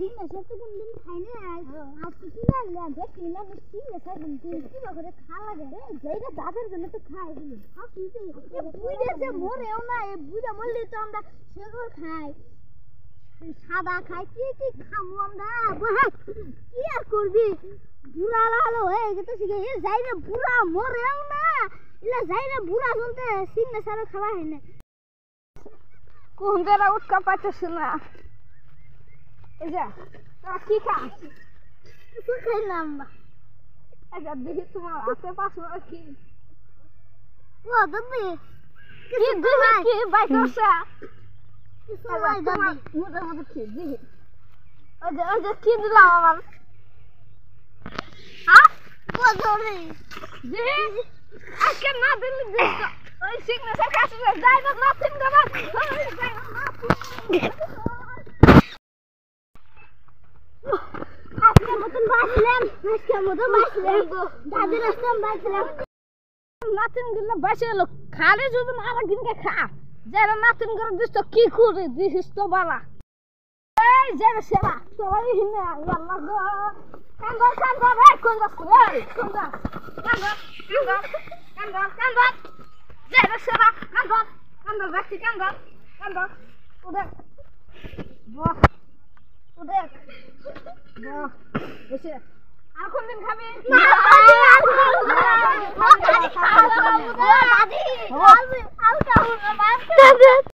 signature তো কোনদিন খাই না আজকে কি লাগলাম যে কিনলাম সিগনেচার কিন্তু কি করে খা লাগে রে যেটা দাদের জন্য তো খাই দিই আর কি যে বুইড়া যে মরেও না এই বুইড়া মরলে তো আমরা সেগুলো খাই সাদা খাই কি কি খামু আমরা কি আর করবি বুড়া লালো হয়ে গেছে শিখে এ যাই না বুড়া মরেও না ইলা যাই না বুড়া চলতে সিগনেচার খাওয়া হয় না কোন জায়গা উৎকা পাইতেছে না এই যে তোরা কি খাস কিছু খাইলাম এই যে দেখি তোমার হাতে পাশে কি ও দাদি কি দিবি কি বাই করছা কিছু নাই দাদি মুদের মধ্যে কি দিবি ওই যে কি দিলাম আমার হ্যাঁ বদরে দিবি আজকে না দিলি দিস ওই সিগনেচার কাছে যাই না নাথিং গবা আজকে মতন বাঁচলাম দাদির আসলাম বাঁচলাম নাতিন গেলে বাসে এলো খালে যদি আরেকদিনকে খা যারা নাতিন করে দিস তো কি করে দিস তো বালা এই যারা সেবা সবাই হিনে আল্লাহ গো কান্দা রে কোন যাস রে কোন যা কান্দা যারা সেবা কান্দা বাসি কান্দা ওদের বাহ ওদের বাহ এসে আর কোনদিন খাবি দাদি